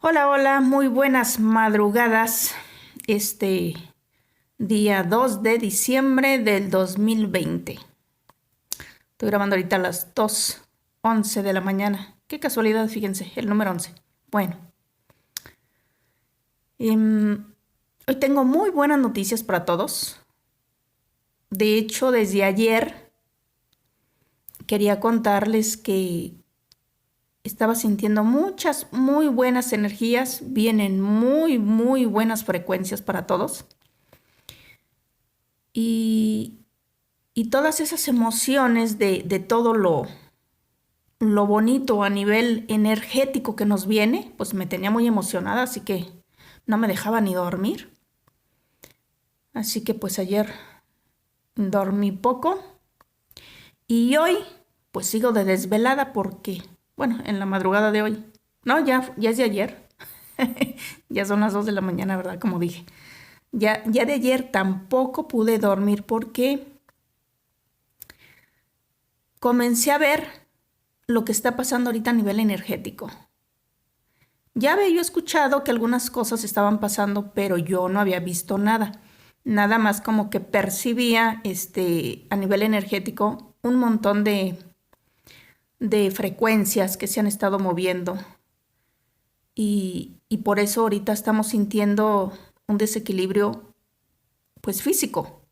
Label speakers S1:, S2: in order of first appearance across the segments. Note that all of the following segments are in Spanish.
S1: Hola, hola, muy buenas madrugadas. Este día 2 de diciembre del 2020. Estoy grabando ahorita a las 2:11 de la mañana. Qué casualidad, fíjense, el número 11. Bueno, hoy tengo muy buenas noticias para todos. De hecho, desde ayer quería contarles que estaba sintiendo muchas muy buenas energías. Vienen muy buenas frecuencias para todos. Y Y todas esas emociones de todo lo bonito a nivel energético que nos viene, pues me tenía muy emocionada, así que no me dejaba ni dormir. Así que pues ayer dormí poco y hoy pues sigo de desvelada porque, bueno, en la madrugada de hoy, no, ya es de ayer, ya son las 2 de la mañana, ¿verdad? Como dije. Ya de ayer tampoco pude dormir porque comencé a ver lo que está pasando ahorita a nivel energético. Ya había yo escuchado que algunas cosas estaban pasando, pero yo no había visto nada. Nada más como que percibía a nivel energético un montón de frecuencias que se han estado moviendo. Y por eso ahorita estamos sintiendo un desequilibrio pues físico.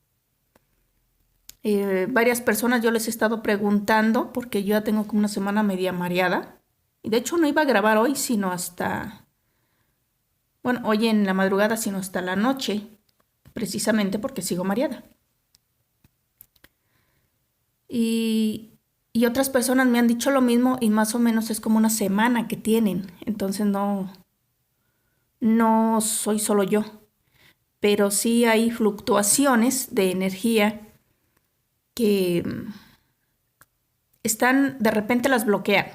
S1: Varias personas yo les he estado preguntando porque yo ya tengo como una semana media mareada. Y de hecho no iba a grabar hoy, sino hasta, bueno, hoy en la madrugada, sino hasta la noche, precisamente porque sigo mareada. Y, y otras personas me han dicho lo mismo y más o menos es como una semana que tienen. Entonces no soy solo yo, pero sí hay fluctuaciones de energía que están, de repente las bloquean.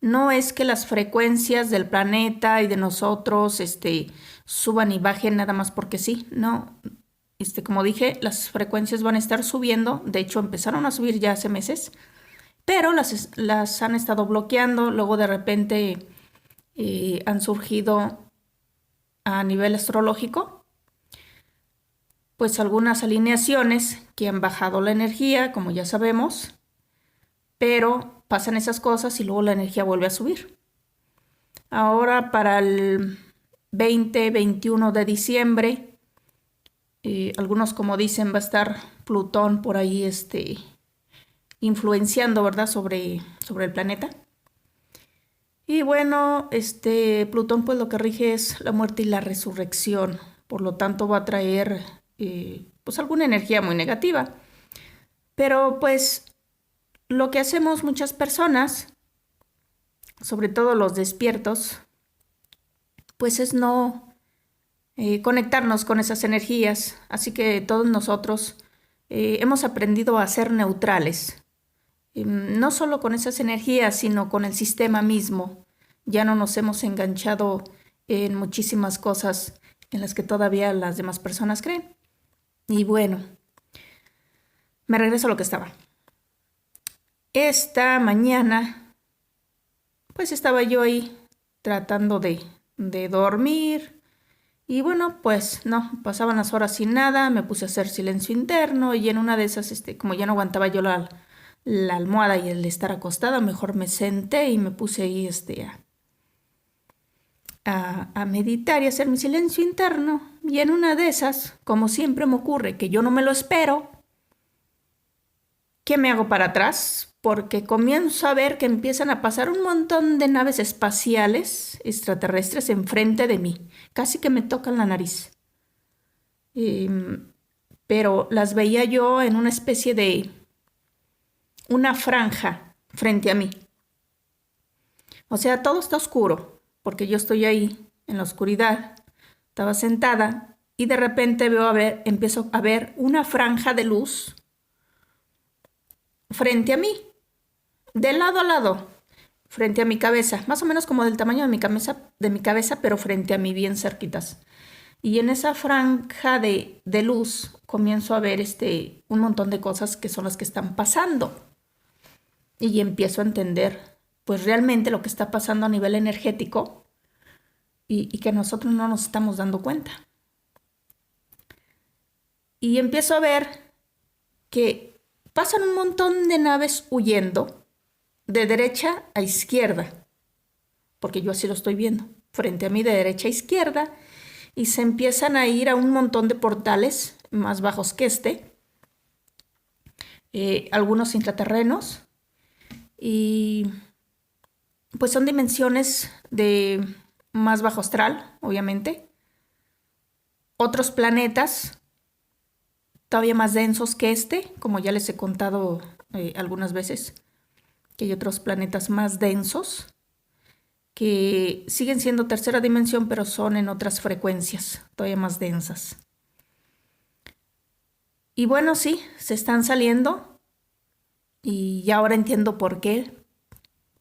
S1: No es que las frecuencias del planeta y de nosotros, suban y bajen nada más porque sí, no. Como dije, las frecuencias van a estar subiendo, de hecho empezaron a subir ya hace meses, pero las han estado bloqueando, luego de repente han surgido a nivel astrológico, pues algunas alineaciones que han bajado la energía, como ya sabemos, pero pasan esas cosas y luego la energía vuelve a subir. Ahora para el 20-21 de diciembre, algunos como dicen va a estar Plutón por ahí influenciando, ¿verdad? Sobre el planeta. Y bueno, Plutón pues lo que rige es la muerte y la resurrección. Por lo tanto va a traer pues alguna energía muy negativa. Pero pues lo que hacemos muchas personas, sobre todo los despiertos, pues es no conectarnos con esas energías. Así que todos nosotros hemos aprendido a ser neutrales. No solo con esas energías, sino con el sistema mismo. Ya no nos hemos enganchado en muchísimas cosas en las que todavía las demás personas creen. Y bueno, me regreso a lo que estaba. Esta mañana, pues estaba yo ahí tratando de dormir. Y bueno, pues no, pasaban las horas sin nada, me puse a hacer silencio interno y en una de esas, como ya no aguantaba yo la almohada y el estar acostada, mejor me senté y me puse ahí a meditar y hacer mi silencio interno. Y en una de esas, como siempre me ocurre, que yo no me lo espero, ¿qué me hago para atrás? Porque comienzo a ver que empiezan a pasar un montón de naves espaciales extraterrestres enfrente de mí, casi que me tocan la nariz. Pero las veía yo en una especie de una franja frente a mí. O sea, todo está oscuro, porque yo estoy ahí en la oscuridad, estaba sentada y de repente empiezo a ver una franja de luz frente a mí, de lado a lado, frente a mi cabeza, más o menos como del tamaño de mi cabeza, pero frente a mí bien cerquitas. Y en esa franja de luz comienzo a ver un montón de cosas que son las que están pasando. Y empiezo a entender, pues realmente lo que está pasando a nivel energético y que nosotros no nos estamos dando cuenta. Y empiezo a ver que pasan un montón de naves huyendo de derecha a izquierda, porque yo así lo estoy viendo, frente a mí de derecha a izquierda, y se empiezan a ir a un montón de portales más bajos que algunos intraterrenos, y pues son dimensiones de más bajo astral, obviamente, otros planetas todavía más densos que como ya les he contado algunas veces, que hay otros planetas más densos que siguen siendo tercera dimensión, pero son en otras frecuencias, todavía más densas. Y bueno, sí, se están saliendo y ya ahora entiendo por qué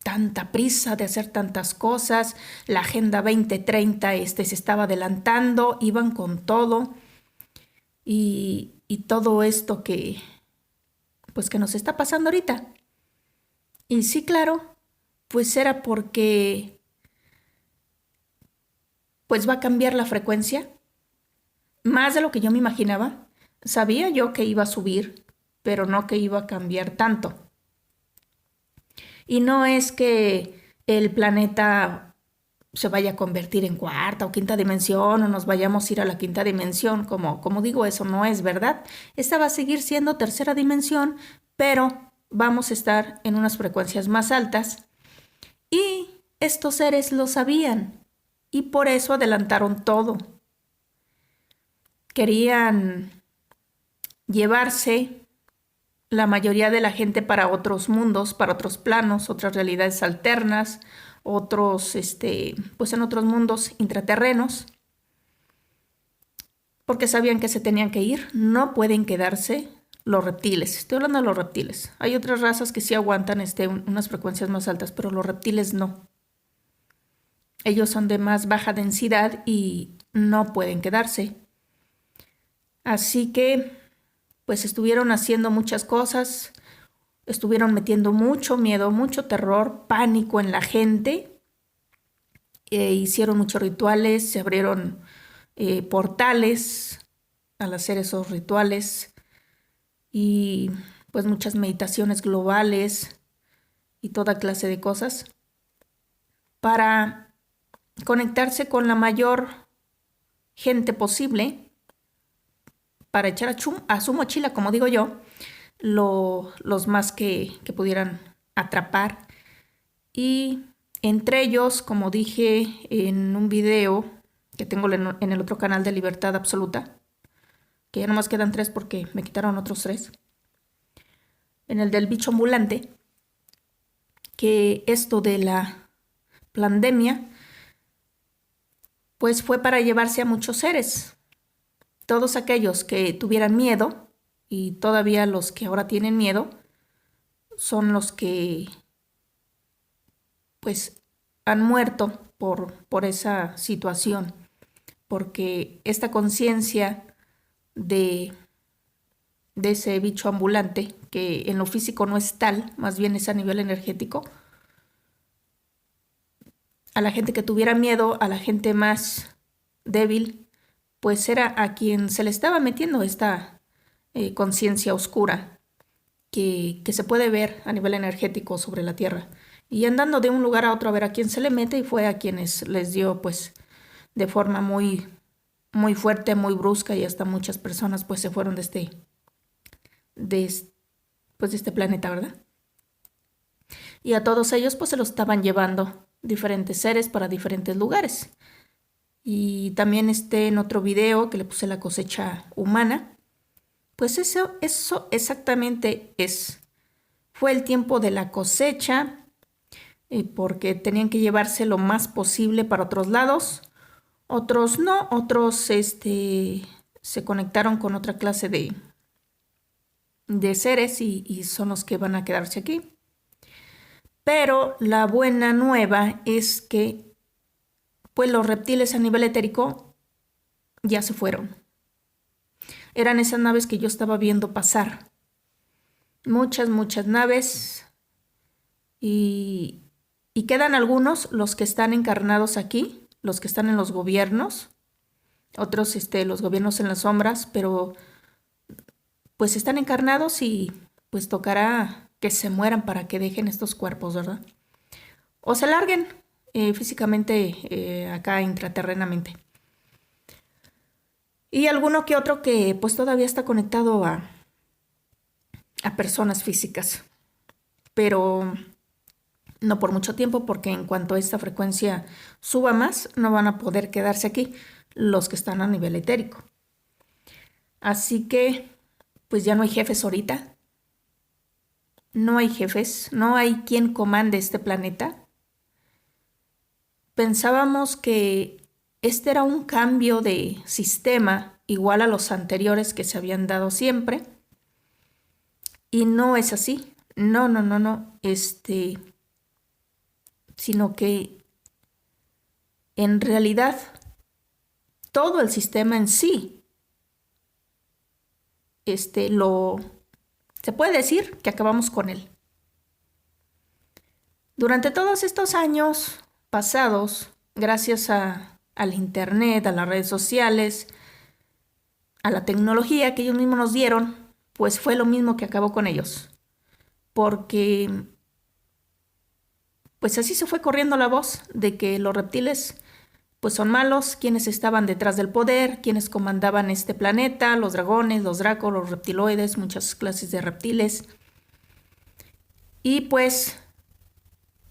S1: tanta prisa de hacer tantas cosas. La Agenda 2030 se estaba adelantando, iban con todo y todo esto que nos está pasando ahorita. Y sí, claro, pues era porque pues va a cambiar la frecuencia, más de lo que yo me imaginaba. Sabía yo que iba a subir, pero no que iba a cambiar tanto. Y no es que el planeta se vaya a convertir en cuarta o quinta dimensión o nos vayamos a ir a la quinta dimensión, como digo, eso no es verdad. Esta va a seguir siendo tercera dimensión, pero vamos a estar en unas frecuencias más altas. Y estos seres lo sabían y por eso adelantaron todo. Querían llevarse la mayoría de la gente para otros mundos, para otros planos, otras realidades alternas, otros, pues en otros mundos intraterrenos, porque sabían que se tenían que ir, no pueden quedarse los reptiles. Estoy hablando de los reptiles. Hay otras razas que sí aguantan unas frecuencias más altas, pero los reptiles no. Ellos son de más baja densidad y no pueden quedarse. Así que, pues estuvieron haciendo muchas cosas, estuvieron metiendo mucho miedo, mucho terror, pánico en la gente. Hicieron muchos rituales, se abrieron portales al hacer esos rituales y pues muchas meditaciones globales y toda clase de cosas para conectarse con la mayor gente posible, para echar a su mochila, como digo yo, los más que pudieran atrapar. Y entre ellos, como dije en un video que tengo en el otro canal de Libertad Absoluta, que ya nomás quedan 3 porque me quitaron otros 3, en el del bicho ambulante, que esto de la pandemia pues fue para llevarse a muchos seres. Todos aquellos que tuvieran miedo, y todavía los que ahora tienen miedo, son los que pues han muerto por esa situación, porque esta conciencia de ese bicho ambulante, que en lo físico no es tal, más bien es a nivel energético, a la gente que tuviera miedo, a la gente más débil, pues era a quien se le estaba metiendo esta conciencia oscura que se puede ver a nivel energético sobre la Tierra. Y andando de un lugar a otro a ver a quién se le mete, y fue a quienes les dio pues de forma muy, muy fuerte, muy brusca, y hasta muchas personas pues se fueron de este planeta, ¿verdad? Y a todos ellos pues se los estaban llevando diferentes seres para diferentes lugares. Y también en otro video que le puse la cosecha humana, pues eso exactamente es. Fue el tiempo de la cosecha, porque tenían que llevarse lo más posible para otros lados. Otros no, otros se conectaron con otra clase de seres y son los que van a quedarse aquí. Pero la buena nueva es que pues los reptiles a nivel etérico ya se fueron. Eran esas naves que yo estaba viendo pasar. Muchas, muchas naves. Y quedan algunos, los que están encarnados aquí, los que están en los gobiernos, otros los gobiernos en las sombras, pero pues están encarnados y pues tocará que se mueran para que dejen estos cuerpos, ¿verdad? O se larguen físicamente acá intraterrenamente. Y alguno que otro que pues todavía está conectado a personas físicas, pero no por mucho tiempo, porque en cuanto esta frecuencia suba más, no van a poder quedarse aquí los que están a nivel etérico. Así que pues ya no hay jefes ahorita, no hay jefes, no hay quien comande este planeta. Pensábamos que este era un cambio de sistema igual a los anteriores que se habían dado siempre, y no es así. No, sino que en realidad todo el sistema en sí, se puede decir que acabamos con él. Durante todos estos años pasados, gracias al internet, a las redes sociales, a la tecnología que ellos mismos nos dieron, pues fue lo mismo que acabó con ellos. Porque pues así se fue corriendo la voz de que los reptiles pues son malos, quienes estaban detrás del poder, quienes comandaban este planeta, los dragones, los dracos, los reptiloides, muchas clases de reptiles. Y pues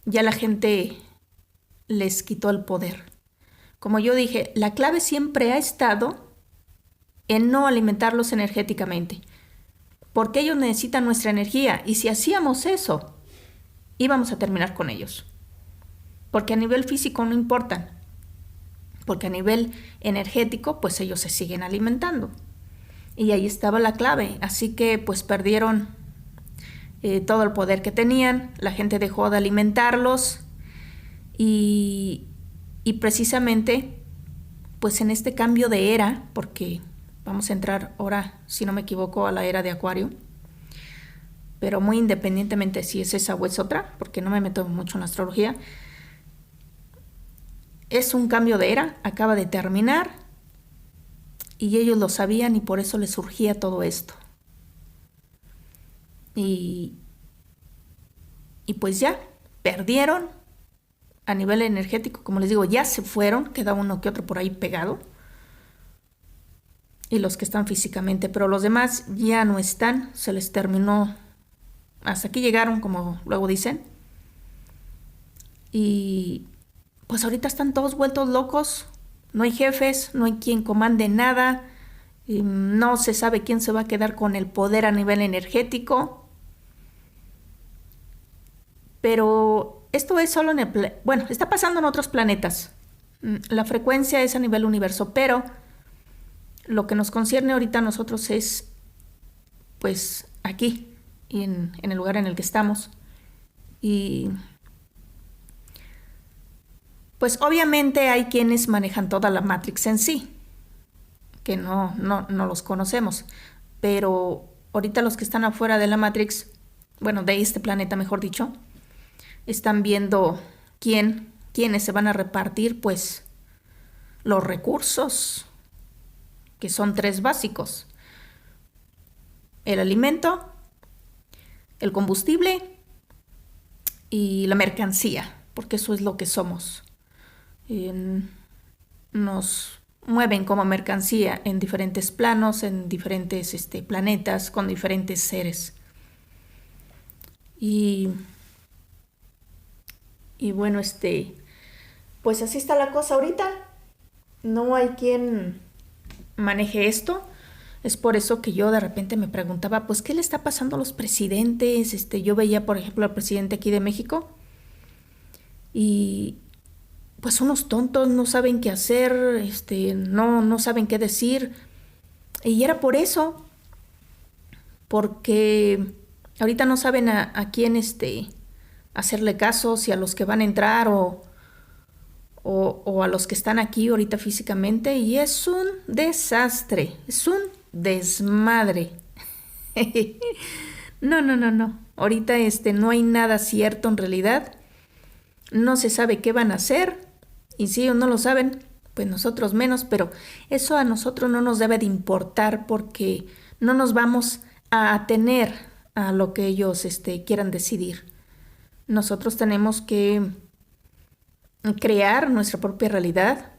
S1: ya la gente les quitó el poder. Como yo dije, la clave siempre ha estado en no alimentarlos energéticamente, porque ellos necesitan nuestra energía, y si hacíamos eso, íbamos a terminar con ellos. Porque a nivel físico no importan, porque a nivel energético, pues ellos se siguen alimentando. Y ahí estaba la clave. Así que pues perdieron todo el poder que tenían, la gente dejó de alimentarlos, y precisamente pues en este cambio de era, porque vamos a entrar ahora, si no me equivoco, a la era de Acuario, pero muy independientemente si es esa o es otra, porque no me meto mucho en la astrología, es un cambio de era, acaba de terminar, y ellos lo sabían y por eso les surgía todo esto. Y pues ya, perdieron a nivel energético, como les digo, ya se fueron, queda uno que otro por ahí pegado, y los que están físicamente, pero los demás ya no están, se les terminó, hasta aquí llegaron, como luego dicen, y pues ahorita están todos vueltos locos, no hay jefes, no hay quien comande nada, y no se sabe quién se va a quedar con el poder a nivel energético, pero esto es solo bueno, está pasando en otros planetas, la frecuencia es a nivel universo, pero lo que nos concierne ahorita a nosotros es pues aquí y en el lugar en el que estamos. Y pues obviamente hay quienes manejan toda la Matrix en sí, que no los conocemos, pero ahorita los que están afuera de la Matrix, bueno, de este planeta mejor dicho, están viendo quiénes se van a repartir pues los recursos, que son 3 básicos: el alimento, el combustible y la mercancía, porque eso es lo que somos. Nos mueven como mercancía en diferentes planos, en diferentes planetas, con diferentes seres. Y bueno, pues así está la cosa ahorita. No hay quien maneje esto. Es por eso que yo de repente me preguntaba, pues, ¿qué le está pasando a los presidentes? Yo veía, por ejemplo, al presidente aquí de México, y pues unos tontos, no saben qué hacer, no saben qué decir. Y era por eso, porque ahorita no saben a quién hacerle caso, si a los que van a entrar o a los que están aquí ahorita físicamente, y es un desastre, es un desmadre. No. Ahorita no hay nada cierto en realidad. No se sabe qué van a hacer. Y si ellos no lo saben, pues nosotros menos, pero eso a nosotros no nos debe de importar porque no nos vamos a atener a lo que ellos quieran decidir. Nosotros tenemos que crear nuestra propia realidad,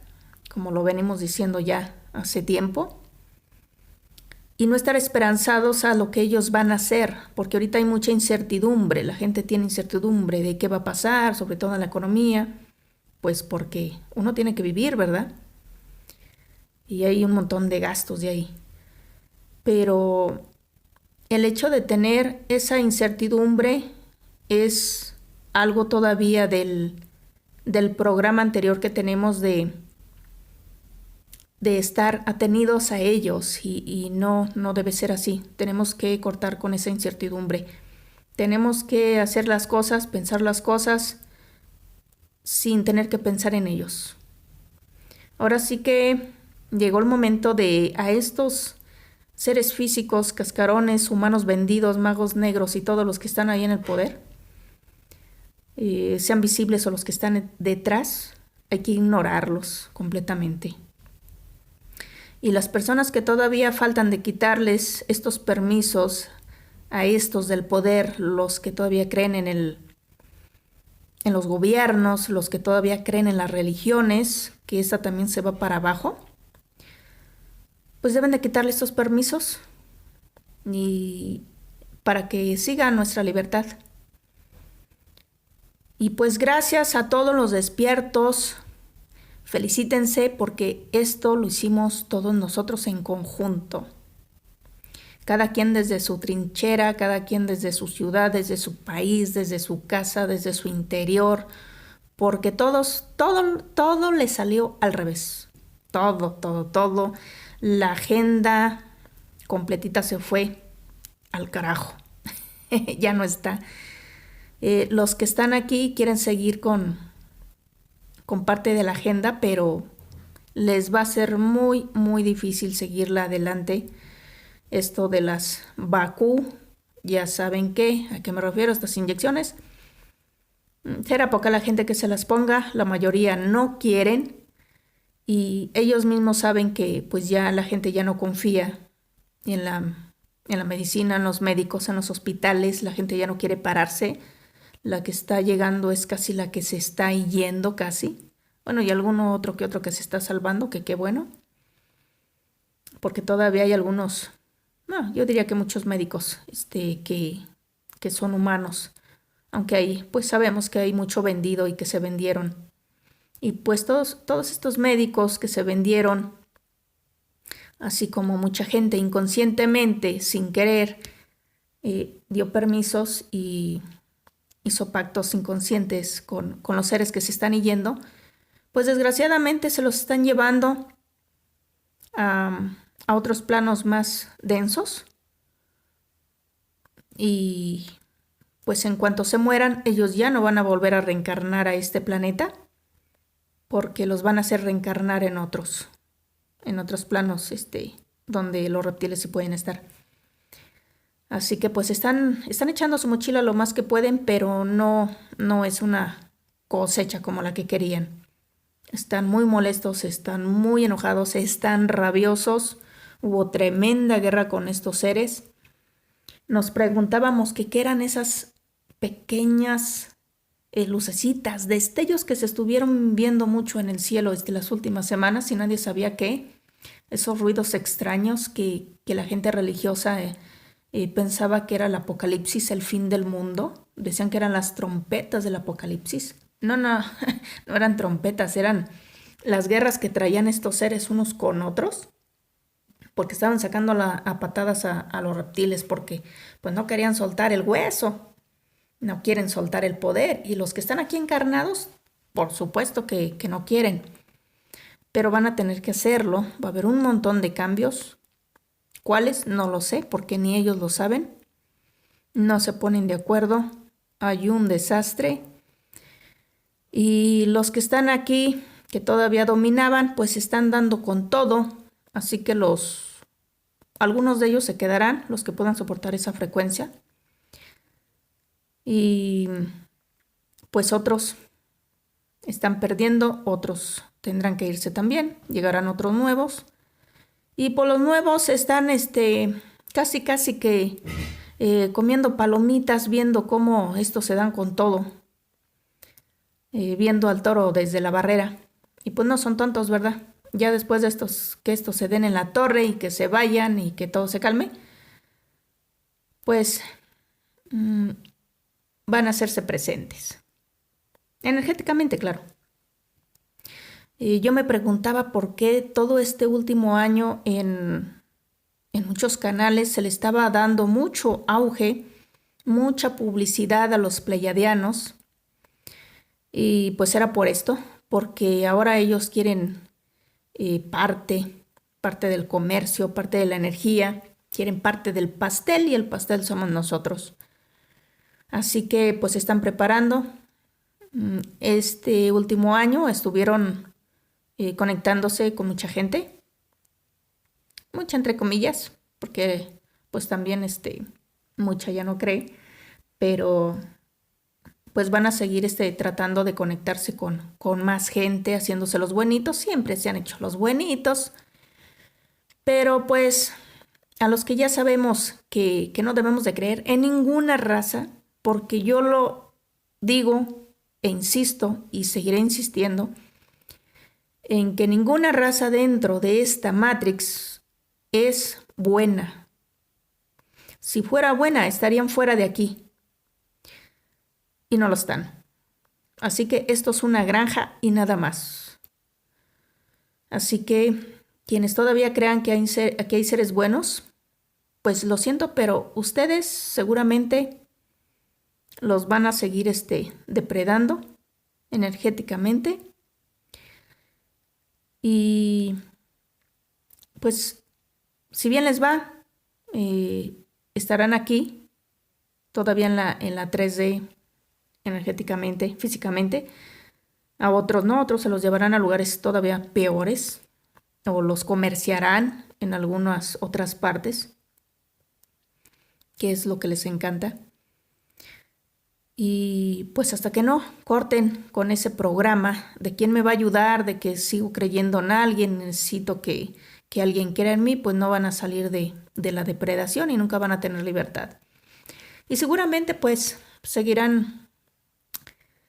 S1: como lo venimos diciendo ya hace tiempo, y no estar esperanzados a lo que ellos van a hacer, porque ahorita hay mucha incertidumbre, la gente tiene incertidumbre de qué va a pasar, sobre todo en la economía, pues porque uno tiene que vivir, ¿verdad? Y hay un montón de gastos de ahí. Pero el hecho de tener esa incertidumbre es algo todavía del programa anterior que tenemos de estar atenidos a ellos y no debe ser así. Tenemos que cortar con esa incertidumbre. Tenemos que hacer las cosas, pensar las cosas sin tener que pensar en ellos. Ahora sí que llegó el momento de a estos seres físicos, cascarones, humanos vendidos, magos negros y todos los que están ahí en el poder, sean visibles o los que están detrás, hay que ignorarlos completamente. Y las personas que todavía faltan de quitarles estos permisos a estos del poder, los que todavía creen en los gobiernos, los que todavía creen en las religiones, que esa también se va para abajo, pues deben de quitarle estos permisos y para que siga nuestra libertad. Y pues gracias a todos los despiertos, felicítense porque esto lo hicimos todos nosotros en conjunto. Cada quien desde su trinchera, cada quien desde su ciudad, desde su país, desde su casa, desde su interior, porque todo le salió al revés. Todo. La agenda completita se fue al carajo. Ya no está. Los que están aquí quieren seguir con parte de la agenda, pero les va a ser muy, muy difícil seguirla adelante. Esto de las vacú, ya saben a qué me refiero, estas inyecciones. Será poca la gente que se las ponga, la mayoría no quieren y ellos mismos saben que pues ya la gente ya no confía en la medicina, en los médicos, en los hospitales, la gente ya no quiere pararse. La que está llegando es casi la que se está yendo casi. Bueno, y alguno otro que se está salvando, que qué bueno. Porque todavía hay algunos, no, yo diría que muchos médicos que son humanos. Aunque ahí pues sabemos que hay mucho vendido y que se vendieron. Y pues todos estos médicos que se vendieron, así como mucha gente inconscientemente, sin querer, dio permisos y hizo pactos inconscientes con los seres que se están yendo, pues desgraciadamente se los están llevando a otros planos más densos y pues en cuanto se mueran ellos ya no van a volver a reencarnar a este planeta porque los van a hacer reencarnar en otros planos donde los reptiles sí pueden estar. Así que pues están echando su mochila lo más que pueden, pero no es una cosecha como la que querían. Están muy molestos, están muy enojados, están rabiosos. Hubo tremenda guerra con estos seres. Nos preguntábamos que qué eran esas pequeñas lucecitas, destellos que se estuvieron viendo mucho en el cielo las últimas semanas y nadie sabía qué. Esos ruidos extraños que la gente religiosa pensaba que era el apocalipsis, el fin del mundo. Decían que eran las trompetas del apocalipsis. No eran trompetas, eran las guerras que traían estos seres unos con otros, porque estaban sacando a patadas a los reptiles, porque pues no querían soltar el hueso, no quieren soltar el poder, y los que están aquí encarnados, por supuesto que no quieren, pero van a tener que hacerlo. Va a haber un montón de cambios. ¿Cuáles? No lo sé, porque ni ellos lo saben. No se ponen de acuerdo. Hay un desastre. Y los que están aquí, que todavía dominaban, pues están dando con todo. Así que algunos de ellos se quedarán, los que puedan soportar esa frecuencia. Y pues otros están perdiendo, otros tendrán que irse también, llegarán otros nuevos. Y por los nuevos están casi que comiendo palomitas, viendo cómo estos se dan con todo, viendo al toro desde la barrera. Y pues no son tontos, ¿verdad? Ya después de que estos se den en la torre y que se vayan y que todo se calme, pues van a hacerse presentes. Energéticamente, claro. Yo me preguntaba por qué todo este último año en muchos canales se le estaba dando mucho auge, mucha publicidad a los pleiadianos. Y pues era por esto, porque ahora ellos quieren parte del comercio, parte de la energía, quieren parte del pastel y el pastel somos nosotros. Así que pues se están preparando. Este último año estuvieron conectándose con mucha gente, mucha entre comillas, porque pues también mucha ya no cree, pero pues van a seguir tratando de conectarse con más gente, haciéndose los buenitos, siempre se han hecho los buenitos, pero pues a los que ya sabemos que no debemos de creer en ninguna raza, porque yo lo digo e insisto y seguiré insistiendo, en que ninguna raza dentro de esta Matrix es buena. Si fuera buena, estarían fuera de aquí. Y no lo están. Así que esto es una granja y nada más. Así que quienes todavía crean que hay seres buenos, pues lo siento, pero ustedes seguramente los van a seguir depredando energéticamente. Y pues si bien les va, estarán aquí todavía en la 3D energéticamente, físicamente. A otros no, otros se los llevarán a lugares todavía peores o los comerciarán en algunas otras partes, que es lo que les encanta. Y pues hasta que no corten con ese programa de quién me va a ayudar, de que sigo creyendo en alguien, necesito que alguien quiera en mí, pues no van a salir de la depredación y nunca van a tener libertad. Y seguramente pues seguirán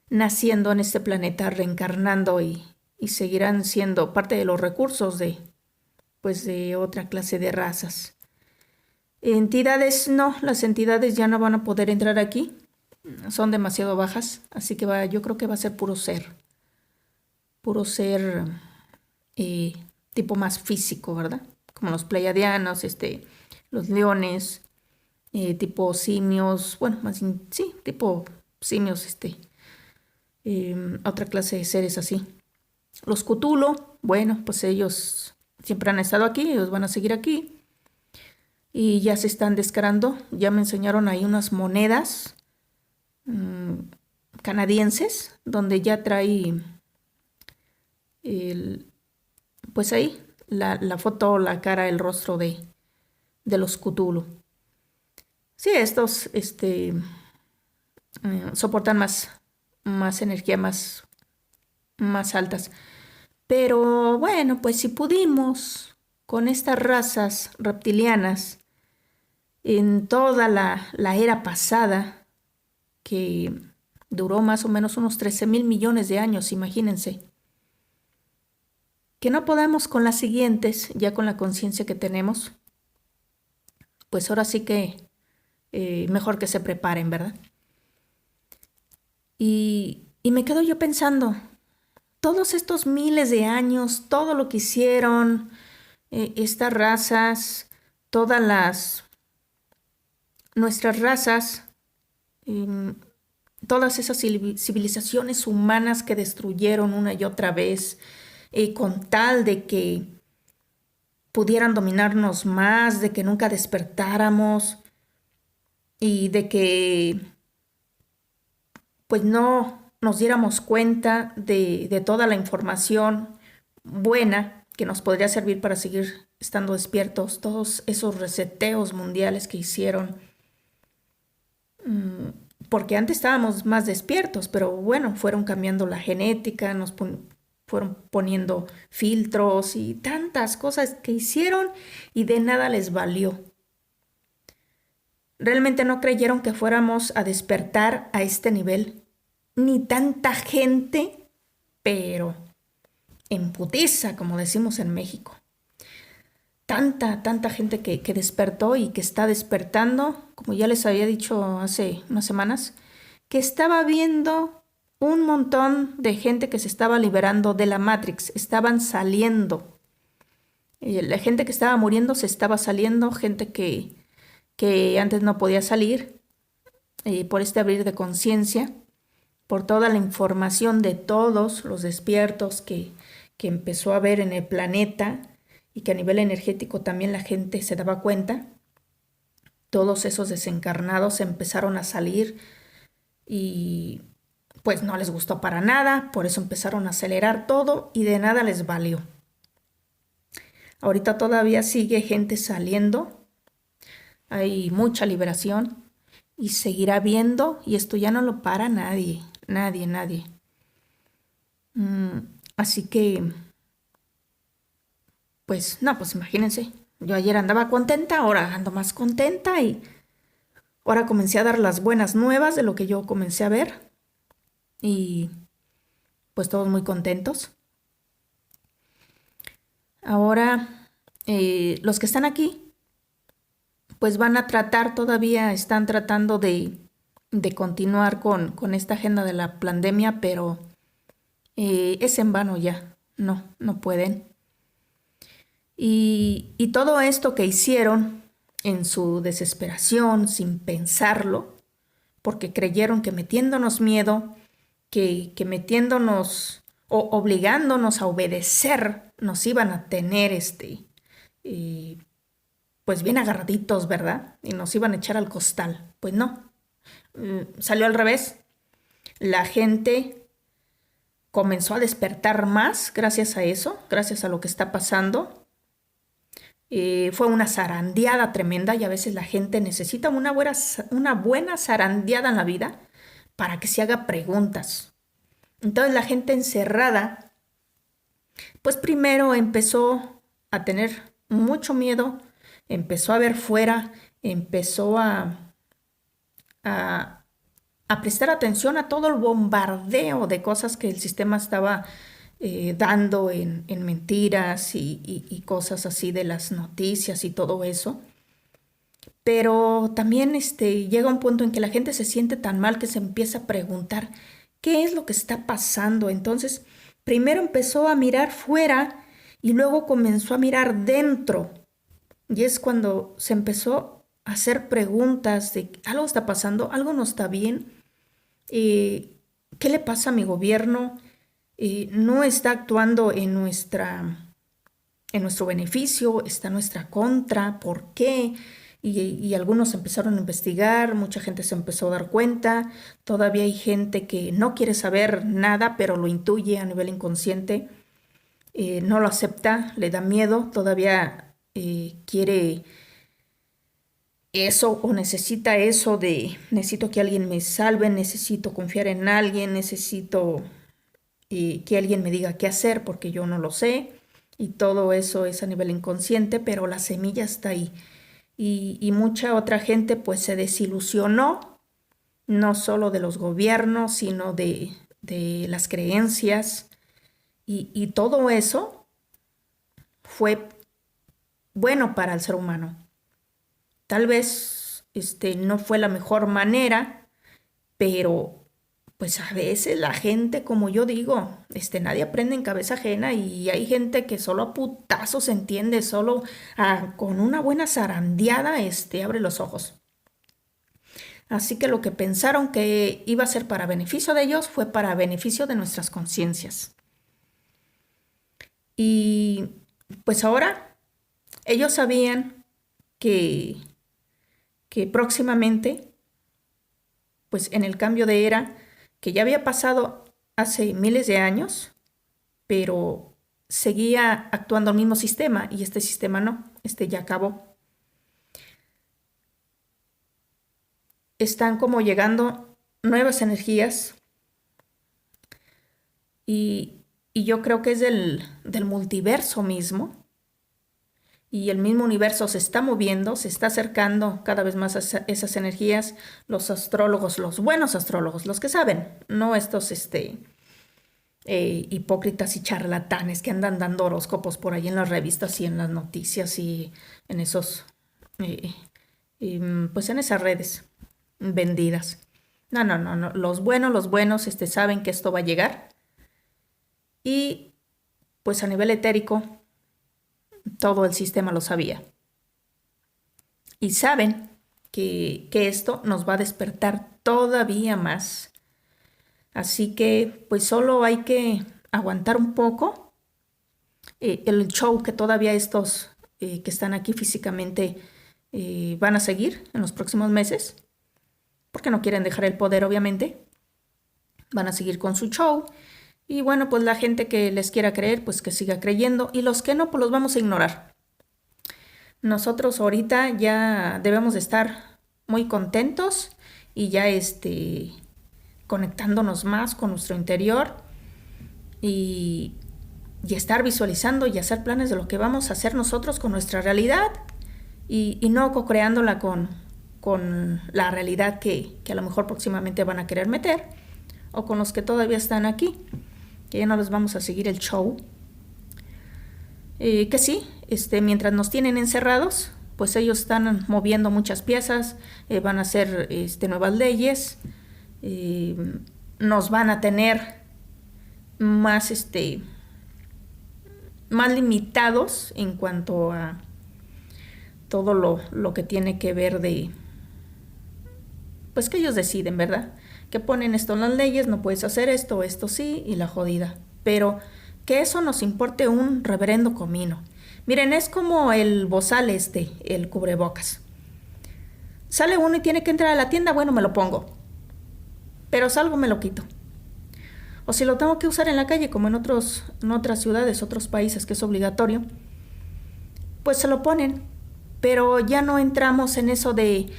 S1: naciendo en este planeta, reencarnando y seguirán siendo parte de los recursos de otra clase de razas. Entidades, no, las entidades ya no van a poder entrar aquí. Son demasiado bajas, así que yo creo que va a ser puro ser tipo más físico, ¿verdad? Como los pleiadianos, los leones, tipo simios, bueno, sí, tipo simios, otra clase de seres así. Los Cthulhu, bueno, pues ellos siempre han estado aquí, ellos van a seguir aquí y ya se están descarando, ya me enseñaron ahí unas monedas canadienses, donde ya trae pues ahí la foto, la cara, el rostro de los Cthulhu. Sí, estos soportan más energía, más altas. Pero bueno, pues si pudimos con estas razas reptilianas en toda la era pasada, que duró más o menos unos 13,000 millones de años, imagínense. Que no podamos con las siguientes, ya con la conciencia que tenemos, pues ahora sí que mejor que se preparen, ¿verdad? Y me quedo yo pensando, todos estos miles de años, todo lo que hicieron estas razas, nuestras razas, todas esas civilizaciones humanas que destruyeron una y otra vez, con tal de que pudieran dominarnos más, de que nunca despertáramos y de que pues no nos diéramos cuenta de toda la información buena que nos podría servir para seguir estando despiertos, todos esos reseteos mundiales que hicieron, porque antes estábamos más despiertos, pero bueno, fueron cambiando la genética, fueron poniendo filtros y tantas cosas que hicieron y de nada les valió. Realmente no creyeron que fuéramos a despertar a este nivel, ni tanta gente, pero en putiza, como decimos en México. Tanta gente que despertó y que está despertando, como ya les había dicho hace unas semanas, que estaba viendo un montón de gente que se estaba liberando de la Matrix, estaban saliendo. La gente que estaba muriendo se estaba saliendo, gente que antes no podía salir, por este abrir de conciencia, por toda la información de todos los despiertos que empezó a ver en el planeta y que a nivel energético también la gente se daba cuenta. Todos esos desencarnados empezaron a salir y pues no les gustó para nada, por eso empezaron a acelerar todo y de nada les valió. Ahorita todavía sigue gente saliendo, hay mucha liberación y seguirá viendo y esto ya no lo para nadie, nadie. Así que, pues no, pues imagínense, yo ayer andaba contenta, ahora ando más contenta y ahora comencé a dar las buenas nuevas de lo que yo comencé a ver y pues todos muy contentos. Ahora, los que están aquí, pues van a tratar, todavía están tratando de continuar con esta agenda de la pandemia, pero es en vano ya, no pueden. Y todo esto que hicieron en su desesperación, sin pensarlo, porque creyeron que metiéndonos miedo, que metiéndonos o obligándonos a obedecer, nos iban a tener pues bien agarraditos, ¿verdad? Y nos iban a echar al costal. Pues no, salió al revés. La gente comenzó a despertar más gracias a eso, gracias a lo que está pasando. Fue una zarandeada tremenda y a veces la gente necesita una buena zarandeada en la vida para que se haga preguntas. Entonces la gente encerrada, pues primero empezó a tener mucho miedo, empezó a ver fuera, empezó a, a prestar atención a todo el bombardeo de cosas que el sistema estaba dando en mentiras y cosas así de las noticias y todo eso. Pero también llega un punto en que la gente se siente tan mal que se empieza a preguntar qué es lo que está pasando. Entonces, primero empezó a mirar fuera y luego comenzó a mirar dentro. Y es cuando se empezó a hacer preguntas de algo está pasando, algo no está bien. ¿Qué le pasa a mi gobierno? No está actuando en nuestro beneficio, está en nuestra contra, ¿por qué? Y algunos empezaron a investigar, mucha gente se empezó a dar cuenta, todavía hay gente que no quiere saber nada, pero lo intuye a nivel inconsciente, no lo acepta, le da miedo, todavía quiere eso o necesita eso de necesito que alguien me salve, necesito confiar en alguien, necesito que alguien me diga qué hacer porque yo no lo sé y todo eso es a nivel inconsciente, pero la semilla está ahí. Y mucha otra gente pues se desilusionó, no solo de los gobiernos, sino de las creencias y todo eso fue bueno para el ser humano. Tal vez no fue la mejor manera, pero pues a veces la gente, como yo digo, nadie aprende en cabeza ajena y hay gente que solo a putazos entiende, solo con una buena zarandeada, abre los ojos. Así que lo que pensaron que iba a ser para beneficio de ellos fue para beneficio de nuestras conciencias. Y pues ahora ellos sabían que próximamente, pues en el cambio de era, que ya había pasado hace miles de años, pero seguía actuando el mismo sistema y este sistema no, ya acabó. Están como llegando nuevas energías y yo creo que es del multiverso mismo. Y el mismo universo se está moviendo, se está acercando cada vez más a esas energías. Los astrólogos, los buenos astrólogos, los que saben, no estos hipócritas y charlatanes que andan dando horóscopos por ahí en las revistas y en las noticias y en esos, eh, pues en esas redes vendidas. No, no, no, no. Los buenos, saben que esto va a llegar y pues a nivel etérico todo el sistema lo sabía. Y saben que esto nos va a despertar todavía más. Así que pues solo hay que aguantar un poco el show que todavía estos que están aquí físicamente van a seguir en los próximos meses, porque no quieren dejar el poder, obviamente. Van a seguir con su show. Y bueno, pues la gente que les quiera creer, pues que siga creyendo. Y los que no, pues los vamos a ignorar. Nosotros ahorita ya debemos de estar muy contentos y ya conectándonos más con nuestro interior y, y estar visualizando y hacer planes de lo que vamos a hacer nosotros con nuestra realidad y no co-creándola con la realidad que a lo mejor próximamente van a querer meter o con los que todavía están aquí, que ya no les vamos a seguir el show. Que sí, mientras nos tienen encerrados, pues ellos están moviendo muchas piezas, van a hacer nuevas leyes, nos van a tener más, más limitados en cuanto a todo lo que tiene que ver de, pues que ellos deciden, ¿verdad? Que ponen esto en las leyes, no puedes hacer esto, esto sí, y la jodida. Pero que eso nos importe un reverendo comino. Miren, es como el bozal el cubrebocas. Sale uno y tiene que entrar a la tienda, bueno, me lo pongo. Pero salgo, me lo quito. O si lo tengo que usar en la calle, como en otras ciudades, otros países, que es obligatorio, pues se lo ponen. Pero ya no entramos en eso de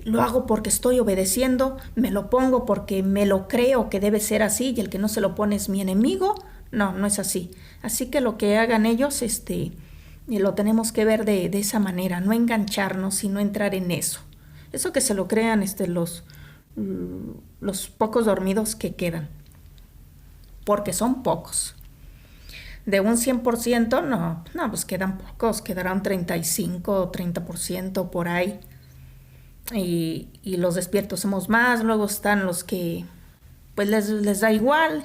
S1: lo hago porque estoy obedeciendo, me lo pongo porque me lo creo que debe ser así y el que no se lo pone es mi enemigo. No, no es así. Así que lo que hagan ellos, lo tenemos que ver de esa manera, no engancharnos y no entrar en eso. Eso que se lo crean los pocos dormidos que quedan, porque son pocos. De un 100%, no, pues quedan pocos, quedarán 35 o 30% por ahí. Y los despiertos somos más, luego están los que pues les da igual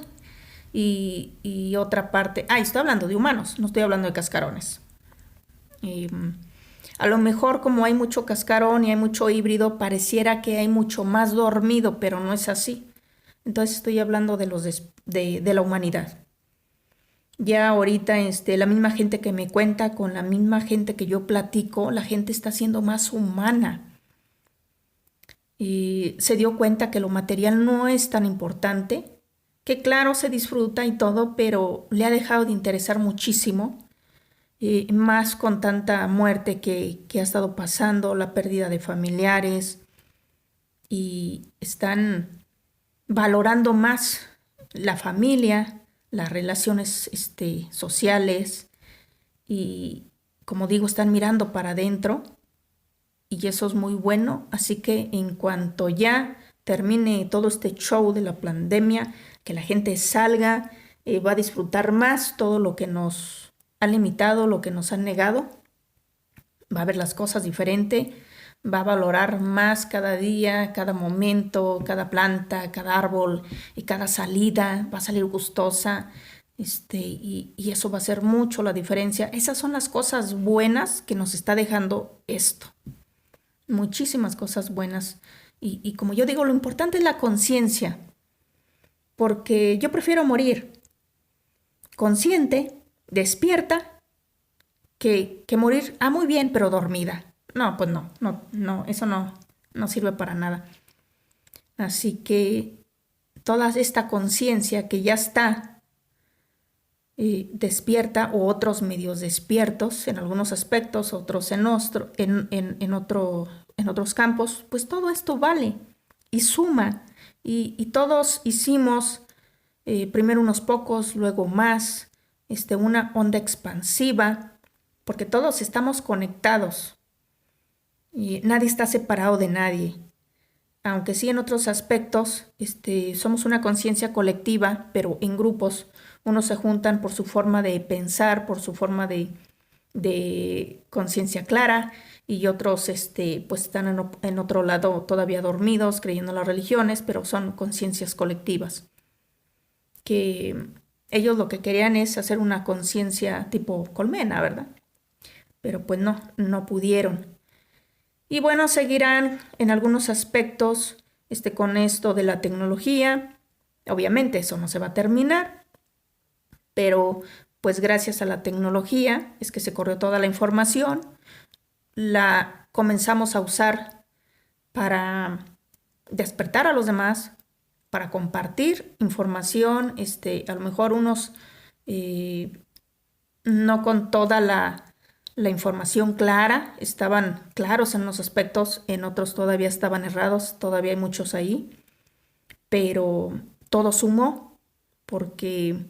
S1: y otra parte, estoy hablando de humanos, no estoy hablando de cascarones. Y, a lo mejor como hay mucho cascarón y hay mucho híbrido, pareciera que hay mucho más dormido, pero no es así. Entonces estoy hablando de la humanidad. Ya ahorita la misma gente que me cuenta, con la misma gente que yo platico, la gente está siendo más humana. Y se dio cuenta que lo material no es tan importante, que claro se disfruta y todo, pero le ha dejado de interesar muchísimo, más con tanta muerte que ha estado pasando, la pérdida de familiares, y están valorando más la familia, las relaciones sociales, y como digo, están mirando para adentro y eso es muy bueno. Así que en cuanto ya termine todo este show de la pandemia, que la gente salga, va a disfrutar más todo lo que nos ha limitado, lo que nos han negado, va a ver las cosas diferente, va a valorar más cada día, cada momento, cada planta, cada árbol y cada salida, va a salir gustosa. Y eso va a hacer mucho la diferencia. Esas son las cosas buenas que nos está dejando esto. Muchísimas cosas buenas. Y como yo digo, lo importante es la conciencia. Porque yo prefiero morir consciente, despierta, que morir, muy bien, pero dormida. No, pues no, eso no sirve para nada. Así que toda esta conciencia que ya está despierta, o otros medios despiertos en algunos aspectos, otros en otros campos, pues todo esto vale y suma. Y todos hicimos primero unos pocos, luego más, una onda expansiva, porque todos estamos conectados y nadie está separado de nadie. Aunque sí en otros aspectos, somos una conciencia colectiva, pero en grupos. Unos se juntan por su forma de pensar, por su forma de conciencia clara, y otros pues están en otro lado todavía dormidos, creyendo en las religiones, pero son conciencias colectivas. Que ellos lo que querían es hacer una conciencia tipo colmena, ¿verdad? Pero pues no pudieron. Y bueno, seguirán en algunos aspectos con esto de la tecnología. Obviamente eso no se va a terminar, pero pues gracias a la tecnología es que se corrió toda la información, la comenzamos a usar para despertar a los demás, para compartir información, a lo mejor unos no con toda la información clara, estaban claros en unos aspectos, en otros todavía estaban errados, todavía hay muchos ahí, pero todo sumó porque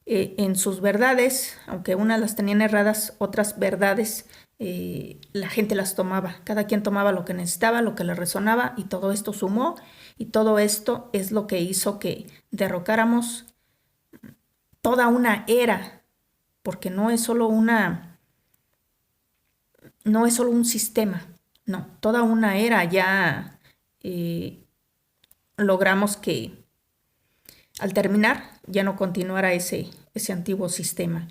S1: en sus verdades, aunque unas las tenían erradas, otras verdades la gente las tomaba, cada quien tomaba lo que necesitaba, lo que le resonaba, y todo esto sumó, y todo esto es lo que hizo que derrocáramos toda una era, porque no es solo un sistema, no, toda una era ya logramos que al terminar ya no continuara ese antiguo sistema.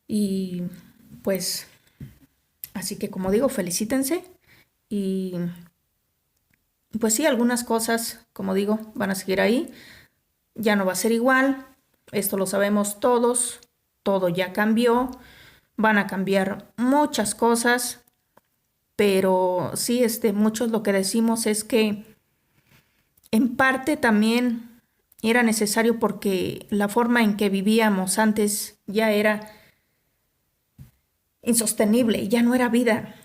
S1: Y pues, así que como digo, felicítense, y pues sí, algunas cosas, como digo, van a seguir ahí, ya no va a ser igual, esto lo sabemos todos, todo ya cambió, van a cambiar muchas cosas, pero sí, muchos lo que decimos es que en parte también era necesario porque la forma en que vivíamos antes ya era insostenible, ya no era vida,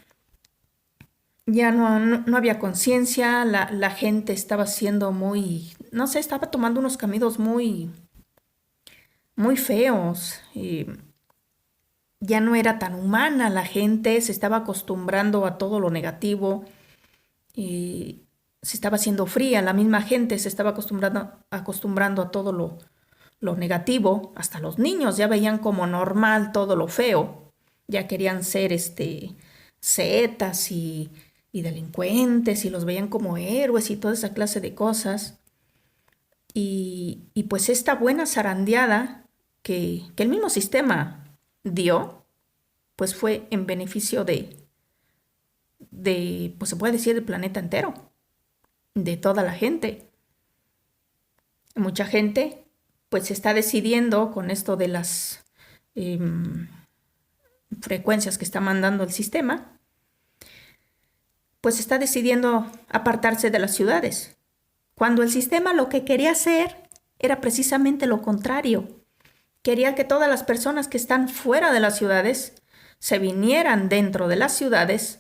S1: ya no había conciencia, la gente estaba siendo muy, no sé, estaba tomando unos caminos muy, muy feos. Ya no era tan humana la gente, se estaba acostumbrando a todo lo negativo y se estaba haciendo fría, la misma gente se estaba acostumbrando a todo lo negativo, hasta los niños ya veían como normal todo lo feo, ya querían ser cetas y delincuentes, y los veían como héroes y toda esa clase de cosas. Y pues esta buena zarandeada que el mismo sistema dio, pues fue en beneficio pues se puede decir, del planeta entero, de toda la gente. Mucha gente pues está decidiendo con esto de las frecuencias que está mandando el sistema, pues está decidiendo apartarse de las ciudades, cuando el sistema lo que quería hacer era precisamente lo contrario. Quería que todas las personas que están fuera de las ciudades se vinieran dentro de las ciudades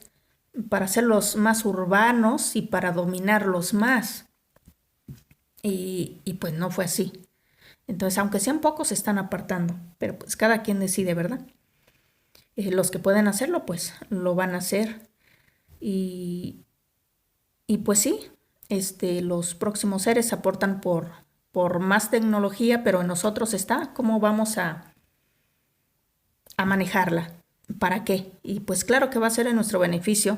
S1: para hacerlos más urbanos y para dominarlos más. Y pues no fue así. Entonces, aunque sean pocos, se están apartando, pero pues cada quien decide, ¿verdad? Los que pueden hacerlo, pues lo van a hacer. Y pues sí, los próximos seres aportan por más tecnología, pero en nosotros está cómo vamos a manejarla. ¿Para qué? Y pues claro que va a ser en nuestro beneficio.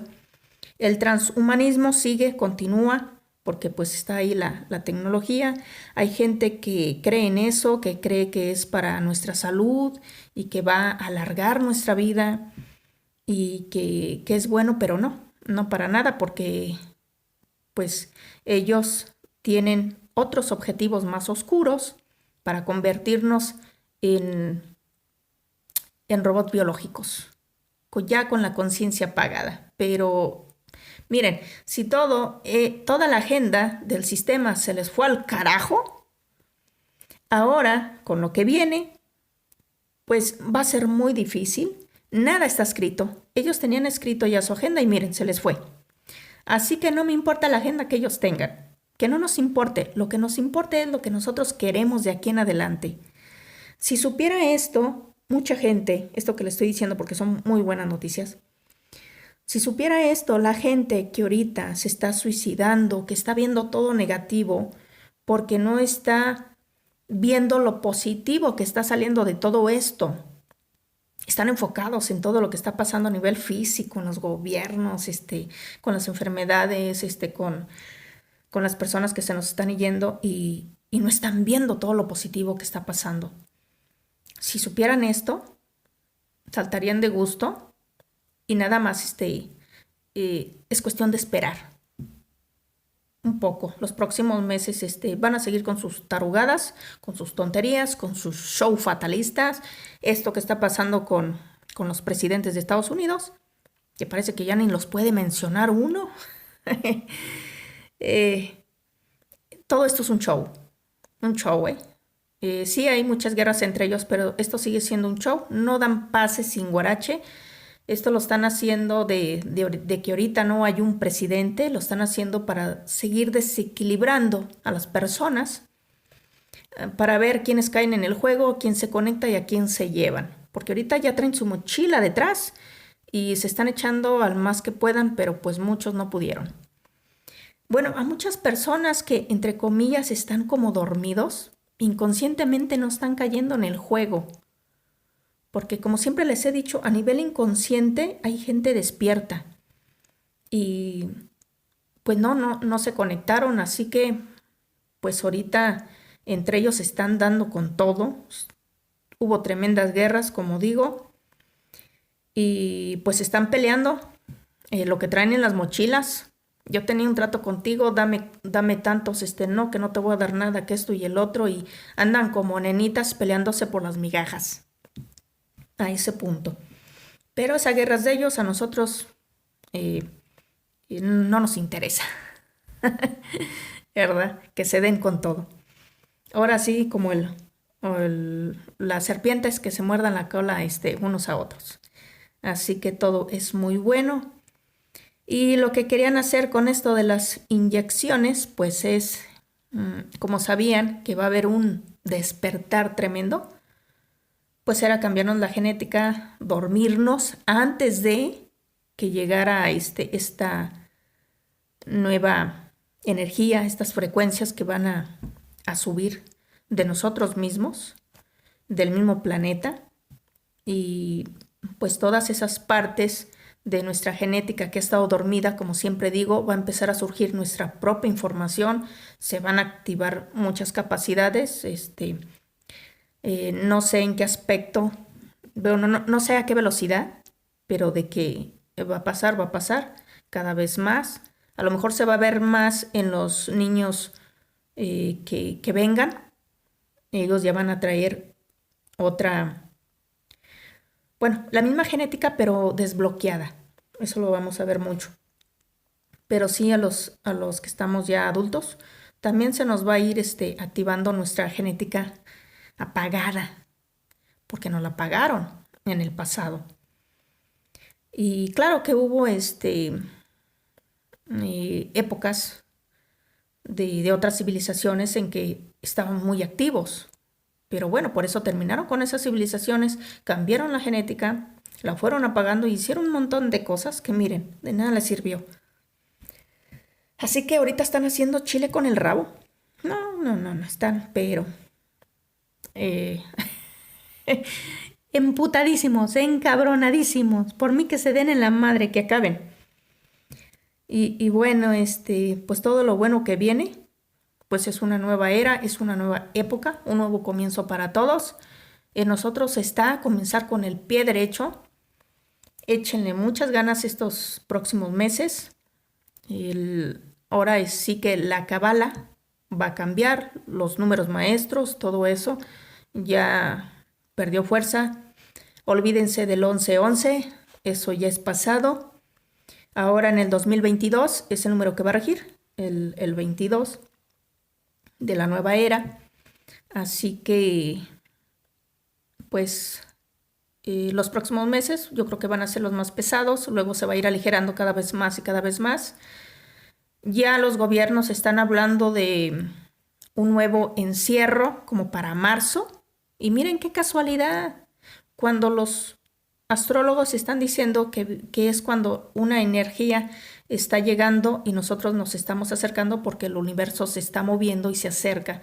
S1: El transhumanismo sigue, continúa, porque pues está ahí la tecnología. Hay gente que cree en eso, que cree que es para nuestra salud y que va a alargar nuestra vida y que es bueno, pero no para nada, porque pues ellos tienen otros objetivos más oscuros para convertirnos en robots biológicos, ya con la conciencia apagada. Pero miren, si toda la agenda del sistema se les fue al carajo, ahora con lo que viene, pues va a ser muy difícil. Nada está escrito. Ellos tenían escrito ya su agenda y miren, se les fue. Así que no me importa la agenda que ellos tengan. Que no nos importe. Lo que nos importa es lo que nosotros queremos de aquí en adelante. Si supiera esto, mucha gente, esto que le estoy diciendo porque son muy buenas noticias, si supiera esto, la gente que ahorita se está suicidando, que está viendo todo negativo, porque no está viendo lo positivo que está saliendo de todo esto, están enfocados en todo lo que está pasando a nivel físico, en los gobiernos, con las enfermedades, con las personas que se nos están yendo y no están viendo todo lo positivo que está pasando. Si supieran esto, saltarían de gusto y nada más es cuestión de esperar un poco. Los próximos meses van a seguir con sus tarugadas, con sus tonterías, con sus show fatalistas. Esto que está pasando con los presidentes de Estados Unidos, que parece que ya ni los puede mencionar uno. Todo esto es un show, ¿eh? Sí hay muchas guerras entre ellos, pero esto sigue siendo un show. No dan pases sin guarache. Esto lo están haciendo de que ahorita no hay un presidente, lo están haciendo para seguir desequilibrando a las personas, para ver quiénes caen en el juego, quién se conecta y a quién se llevan. Porque ahorita ya traen su mochila detrás y se están echando al más que puedan, pero pues muchos no pudieron. Bueno, a muchas personas que entre comillas están como dormidos, inconscientemente no están cayendo en el juego. Porque como siempre les he dicho, a nivel inconsciente hay gente despierta. Y pues no se conectaron, así que pues ahorita entre ellos se están dando con todo. Hubo tremendas guerras, como digo, y pues están peleando lo que traen en las mochilas. Yo tenía un trato contigo, dame tantos, no, que no te voy a dar nada, que esto y el otro, y andan como nenitas peleándose por las migajas. A ese punto. Pero esa guerra es de ellos, a nosotros no nos interesa, ¿verdad? Que se den con todo. Ahora sí, como las serpientes que se muerdan la cola unos a otros. Así que todo es muy bueno. Y lo que querían hacer con esto de las inyecciones, pues es, como sabían que va a haber un despertar tremendo, pues era cambiarnos la genética, dormirnos antes de que llegara esta nueva energía, estas frecuencias que van a subir de nosotros mismos, del mismo planeta, y pues todas esas partes de nuestra genética que ha estado dormida, como siempre digo, va a empezar a surgir nuestra propia información, se van a activar muchas capacidades, no sé en qué aspecto, bueno, no sé a qué velocidad, pero de que va a pasar cada vez más. A lo mejor se va a ver más en los niños que vengan. Ellos ya van a traer otra, bueno, la misma genética, pero desbloqueada. Eso lo vamos a ver mucho. Pero sí a los que estamos ya adultos, también se nos va a ir activando nuestra genética apagada, porque nos la apagaron en el pasado. Y claro que hubo épocas de otras civilizaciones en que estaban muy activos. Pero bueno, por eso terminaron con esas civilizaciones, cambiaron la genética, la fueron apagando y hicieron un montón de cosas que miren, de nada les sirvió. Así que ahorita están haciendo chile con el rabo. No están, pero eh, emputadísimos, encabronadísimos. Por mí que se den en la madre, que acaben. Y bueno, pues todo lo bueno que viene, pues es una nueva era, es una nueva época, un nuevo comienzo para todos. En nosotros está comenzar con el pie derecho. Échenle muchas ganas estos próximos meses. Ahora sí que la cabala va a cambiar, los números maestros, todo eso ya perdió fuerza. Olvídense del 11-11, eso ya es pasado. Ahora en el 2022 es el número que va a regir, el 22 de la nueva era. Así que, pues, los próximos meses yo creo que van a ser los más pesados. Luego se va a ir aligerando cada vez más y cada vez más. Ya los gobiernos están hablando de un nuevo encierro como para marzo. Y miren qué casualidad, cuando los astrólogos están diciendo que es cuando una energía está llegando y nosotros nos estamos acercando porque el universo se está moviendo y se acerca.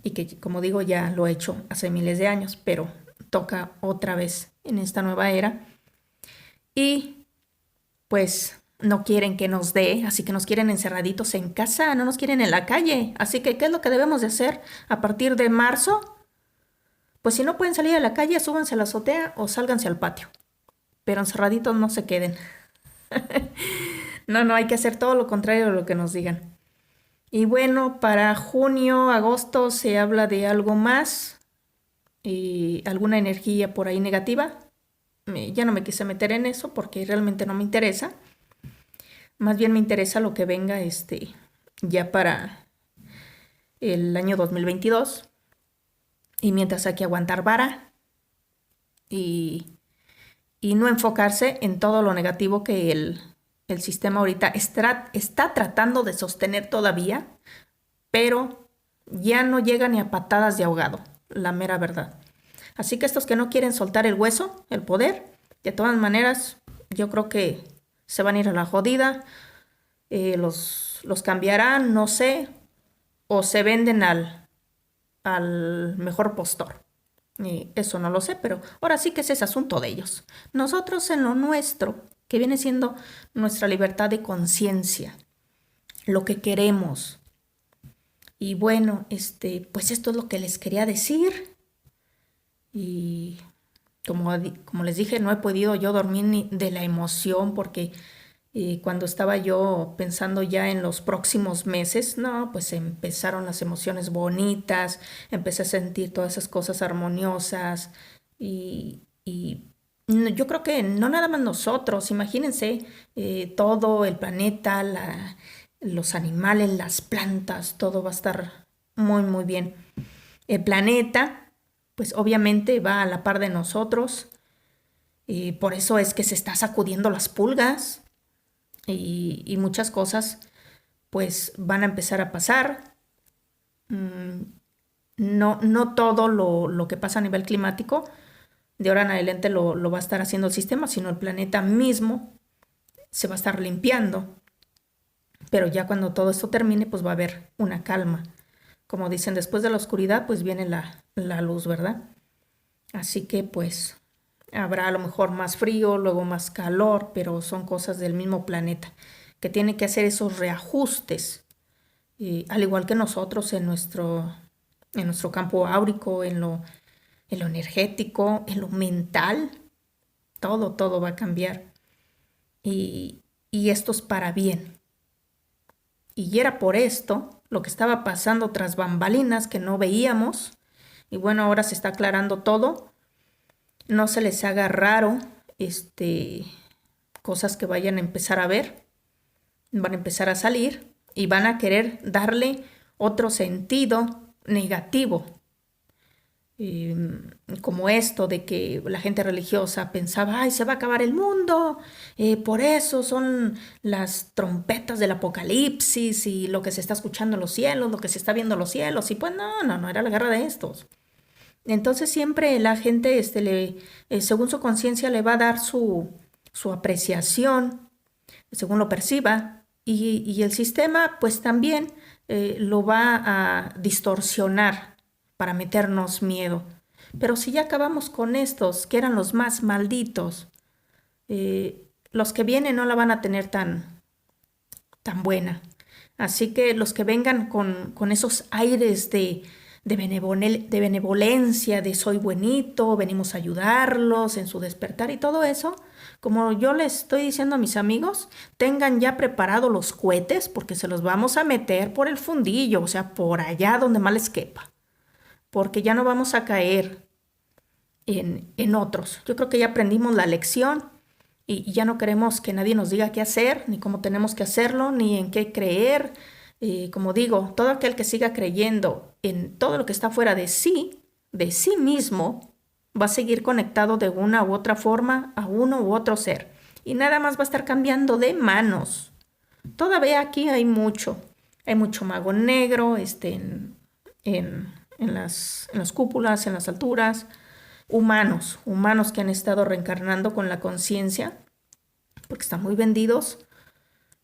S1: Y que, como digo, ya lo he hecho hace miles de años, pero toca otra vez en esta nueva era. Y pues no quieren que nos dé, así que nos quieren encerraditos en casa, no nos quieren en la calle. Así que, ¿qué es lo que debemos de hacer a partir de marzo? Pues si no pueden salir a la calle, súbanse a la azotea o sálganse al patio. Pero encerraditos no se queden. No, no, hay que hacer todo lo contrario de lo que nos digan. Y bueno, para junio, agosto se habla de algo más, alguna energía por ahí negativa. Ya no me quise meter en eso porque realmente no me interesa. Más bien me interesa lo que venga ya para el año 2022. Y mientras hay que aguantar vara y, y no enfocarse en todo lo negativo que el sistema ahorita está tratando de sostener todavía, pero ya no llega ni a patadas de ahogado, la mera verdad. Así que estos que no quieren soltar el hueso, el poder, de todas maneras, yo creo que se van a ir a la jodida, los cambiarán, no sé, o se venden al mejor postor. Y eso no lo sé, pero ahora sí que ese es asunto de ellos. Nosotros en lo nuestro, que viene siendo nuestra libertad de conciencia, lo que queremos. Y bueno, pues esto es lo que les quería decir. Y como les dije, no he podido yo dormir ni de la emoción porque cuando estaba yo pensando ya en los próximos meses, no, pues empezaron las emociones bonitas, empecé a sentir todas esas cosas armoniosas y yo creo que no nada más nosotros, imagínense todo el planeta, los animales, las plantas, todo va a estar muy, muy bien. El planeta, pues obviamente va a la par de nosotros, y por eso es que se está sacudiendo las pulgas y muchas cosas pues van a empezar a pasar. Mm, no, no todo lo que pasa a nivel climático de ahora en adelante lo va a estar haciendo el sistema, sino el planeta mismo se va a estar limpiando. Pero ya cuando todo esto termine, pues va a haber una calma. Como dicen, después de la oscuridad, pues viene la luz, ¿verdad? Así que pues habrá a lo mejor más frío, luego más calor, pero son cosas del mismo planeta que tiene que hacer esos reajustes, al igual que nosotros en nuestro campo áurico, en lo energético, en lo mental, todo va a cambiar. Y esto es para bien. Y era por esto lo que estaba pasando tras bambalinas que no veíamos. Y bueno, ahora se está aclarando todo. No se les haga raro, cosas que vayan a empezar a ver, van a empezar a salir y van a querer darle otro sentido negativo, eh, como esto de que la gente religiosa pensaba, ay, se va a acabar el mundo, por eso son las trompetas del apocalipsis y lo que se está escuchando en los cielos, lo que se está viendo en los cielos, y pues no era la guerra de estos. Entonces siempre la gente, según su conciencia, le va a dar su apreciación, según lo perciba, y el sistema pues también lo va a distorsionar para meternos miedo. Pero si ya acabamos con estos, que eran los más malditos, los que vienen no la van a tener tan buena. Así que los que vengan con esos aires de benevolencia, de soy buenito, venimos a ayudarlos en su despertar y todo eso, como yo les estoy diciendo a mis amigos, tengan ya preparados los cohetes porque se los vamos a meter por el fundillo, o sea, por allá donde más les quepa, porque ya no vamos a caer en otros. Yo creo que ya aprendimos la lección y ya no queremos que nadie nos diga qué hacer, ni cómo tenemos que hacerlo, ni en qué creer. Como digo, todo aquel que siga creyendo en todo lo que está fuera de sí mismo, va a seguir conectado de una u otra forma a uno u otro ser. Y nada más va a estar cambiando de manos. Todavía aquí hay mucho mago negro, en las cúpulas, en las alturas, humanos que han estado reencarnando con la conciencia, porque están muy vendidos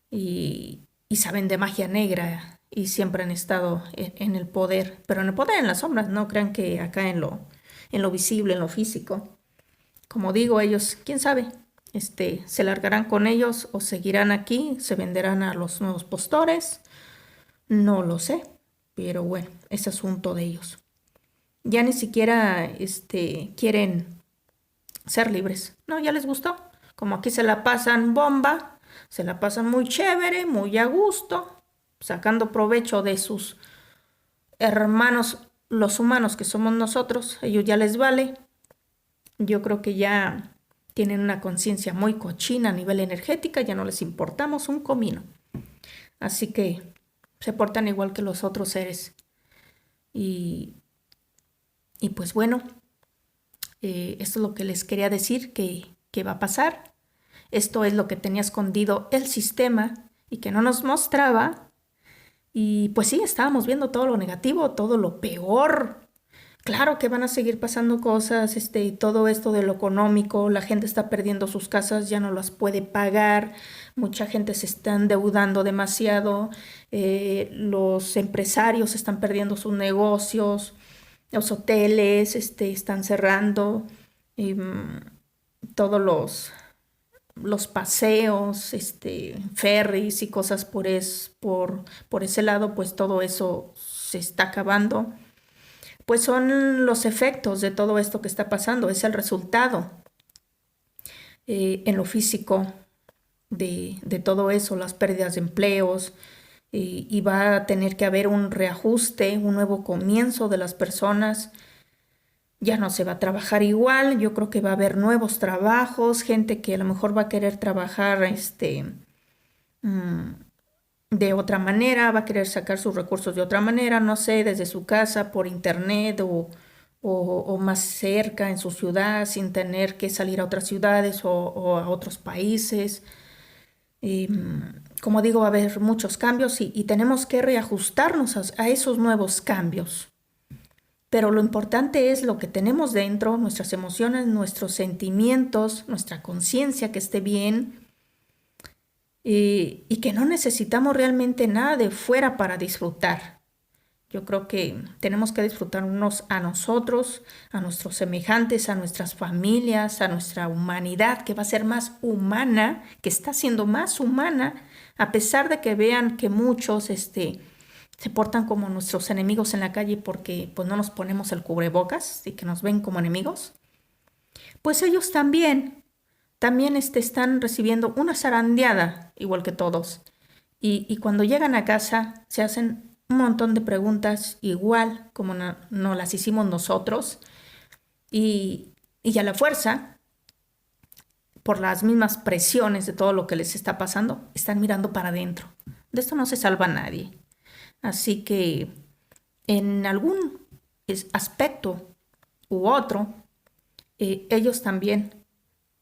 S1: y saben de magia negra y siempre han estado en el poder, pero en el poder, en las sombras, no crean que acá en lo visible, en lo físico. Como digo, ellos, quién sabe, se largarán con ellos o seguirán aquí, se venderán a los nuevos postores, no lo sé, pero bueno, es asunto de ellos. Ya ni siquiera quieren ser libres. No, ya les gustó. Como aquí se la pasan bomba, se la pasan muy chévere, muy a gusto, sacando provecho de sus hermanos, los humanos que somos nosotros, ellos ya les vale. Yo creo que ya tienen una conciencia muy cochina a nivel energética, ya no les importamos un comino. Así que se portan igual que los otros seres. Y, y pues bueno, esto es lo que les quería decir que va a pasar. Esto es lo que tenía escondido el sistema y que no nos mostraba. Y pues sí, estábamos viendo todo lo negativo, todo lo peor. Claro que van a seguir pasando cosas, todo esto de lo económico, la gente está perdiendo sus casas, ya no las puede pagar, mucha gente se está endeudando demasiado, los empresarios están perdiendo sus negocios, los hoteles, están cerrando, y, todos los paseos, ferries y cosas por ese lado, pues todo eso se está acabando. Pues son los efectos de todo esto que está pasando, es el resultado en lo físico de todo eso, las pérdidas de empleos, y va a tener que haber un reajuste, un nuevo comienzo de las personas. Ya no se va a trabajar igual, yo creo que va a haber nuevos trabajos, gente que a lo mejor va a querer trabajar mm, de otra manera, va a querer sacar sus recursos de otra manera, no sé, desde su casa, por internet o más cerca en su ciudad, sin tener que salir a otras ciudades o a otros países. Y, como digo, va a haber muchos cambios y tenemos que reajustarnos a esos nuevos cambios. Pero lo importante es lo que tenemos dentro, nuestras emociones, nuestros sentimientos, nuestra conciencia que esté bien, y que no necesitamos realmente nada de fuera para disfrutar. Yo creo que tenemos que disfrutarnos a nosotros, a nuestros semejantes, a nuestras familias, a nuestra humanidad, que va a ser más humana, que está siendo más humana, a pesar de que vean que muchos se portan como nuestros enemigos en la calle porque pues no nos ponemos el cubrebocas y que nos ven como enemigos. Pues ellos también están recibiendo una zarandeada, igual que todos. Y cuando llegan a casa se hacen un montón de preguntas, igual como no las hicimos nosotros. Y a la fuerza, por las mismas presiones de todo lo que les está pasando, están mirando para adentro. De esto no se salva nadie. Así que en algún aspecto u otro, ellos también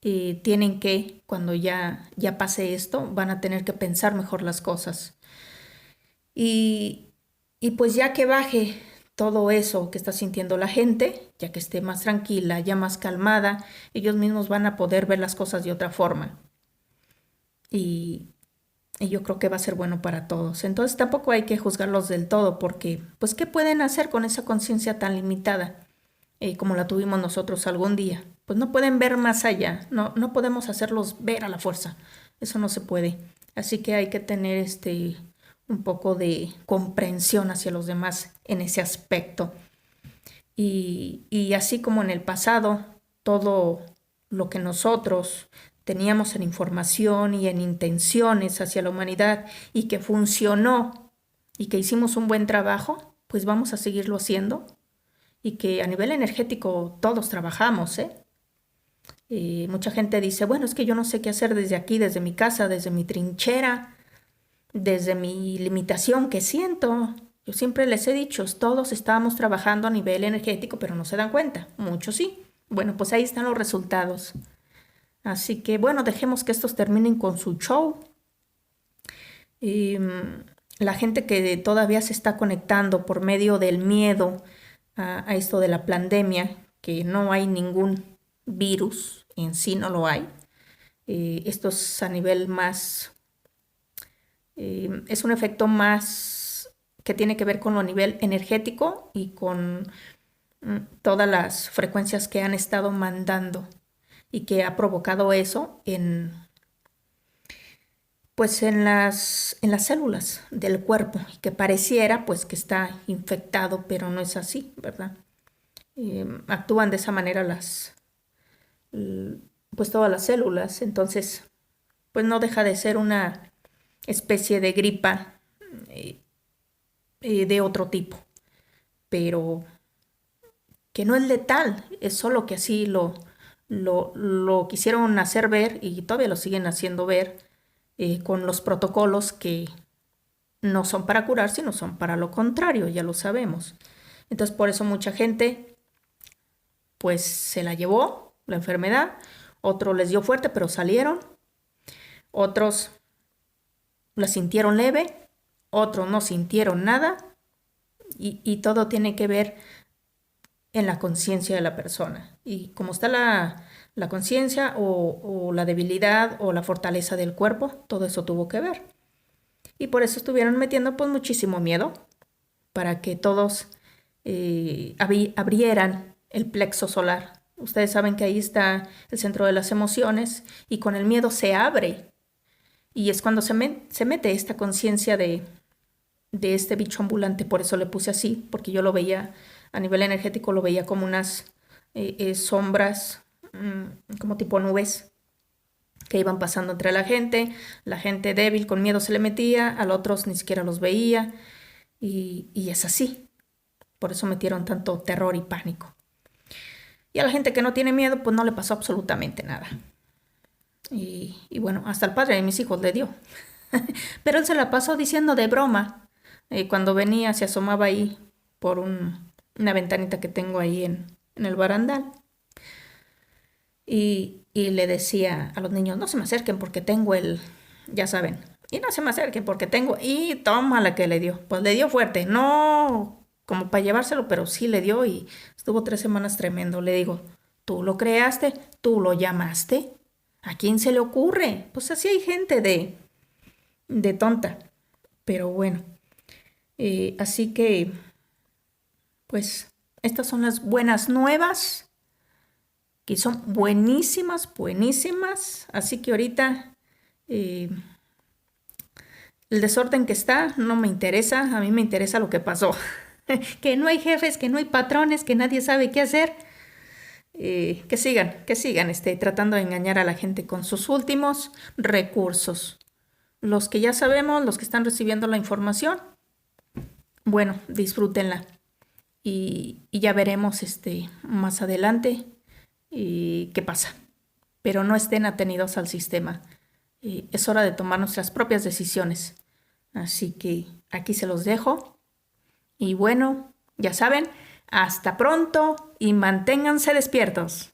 S1: tienen que, cuando ya pase esto, van a tener que pensar mejor las cosas. Y, y pues ya que baje todo eso que está sintiendo la gente, ya que esté más tranquila, ya más calmada, ellos mismos van a poder ver las cosas de otra forma. Y, y yo creo que va a ser bueno para todos. Entonces tampoco hay que juzgarlos del todo porque, pues, ¿qué pueden hacer con esa conciencia tan limitada? Como la tuvimos nosotros algún día. Pues no pueden ver más allá, no podemos hacerlos ver a la fuerza, eso no se puede. Así que hay que tener un poco de comprensión hacia los demás en ese aspecto. Y así como en el pasado, todo lo que nosotros teníamos en información y en intenciones hacia la humanidad y que funcionó y que hicimos un buen trabajo, pues vamos a seguirlo haciendo y que a nivel energético todos trabajamos, ¿eh? Mucha gente dice, bueno, es que yo no sé qué hacer desde aquí, desde mi casa, desde mi trinchera, desde mi limitación que siento. Yo siempre les he dicho, todos estábamos trabajando a nivel energético, pero no se dan cuenta. Muchos sí. Bueno, pues ahí están los resultados. Así que bueno, dejemos que estos terminen con su show. Y la gente que todavía se está conectando por medio del miedo a esto de la pandemia, que no hay ningún virus en sí, no lo hay. Esto es a nivel más, es un efecto más que tiene que ver con lo nivel energético y con todas las frecuencias que han estado mandando y que ha provocado eso pues en las células del cuerpo, y que pareciera pues que está infectado, pero no es así, ¿verdad? Actúan de esa manera pues todas las células, entonces pues no deja de ser una especie de gripa eh, de otro tipo, pero que no es letal, es solo que así lo quisieron hacer ver y todavía lo siguen haciendo ver con los protocolos que no son para curar, sino son para lo contrario, ya lo sabemos. Entonces por eso mucha gente pues se la llevó la enfermedad, otros les dio fuerte pero salieron, otros la sintieron leve, otros no sintieron nada y todo tiene que ver en la conciencia de la persona. Y como está la conciencia o la debilidad o la fortaleza del cuerpo, todo eso tuvo que ver. Y por eso estuvieron metiendo pues muchísimo miedo para que todos abrieran el plexo solar. Ustedes saben que ahí está el centro de las emociones y con el miedo se abre. Y es cuando se mete esta conciencia de este bicho ambulante. Por eso le puse así, porque yo lo veía a nivel energético, lo veía como unas sombras, como tipo nubes que iban pasando entre la gente débil con miedo se le metía, a los otros ni siquiera los veía y es así. Por eso metieron tanto terror y pánico. Y a la gente que no tiene miedo, pues no le pasó absolutamente nada. Y bueno, hasta el padre de mis hijos le dio. Pero él se la pasó diciendo de broma. Cuando venía, se asomaba ahí por una ventanita que tengo ahí en el barandal. Y le decía a los niños, no se me acerquen porque tengo ya saben, y no se me acerquen porque tengo, y toma la que le dio. Pues le dio fuerte, no como para llevárselo, pero sí le dio y estuvo 3 semanas tremendo. Le digo, tú lo creaste, tú lo llamaste, ¿a quién se le ocurre? Pues así hay gente de tonta, pero bueno, así que, pues, estas son las buenas nuevas que son buenísimas, buenísimas. Así que ahorita eh, el desorden que está no me interesa, a mí me interesa lo que pasó. Que no hay jefes, que no hay patrones, que nadie sabe qué hacer. Que sigan tratando de engañar a la gente con sus últimos recursos. Los que ya sabemos, los que están recibiendo la información, bueno, disfrútenla. Y ya veremos más adelante qué pasa. Pero no estén atenidos al sistema. Es hora de tomar nuestras propias decisiones. Así que aquí se los dejo. Y bueno, ya saben, hasta pronto y manténganse despiertos.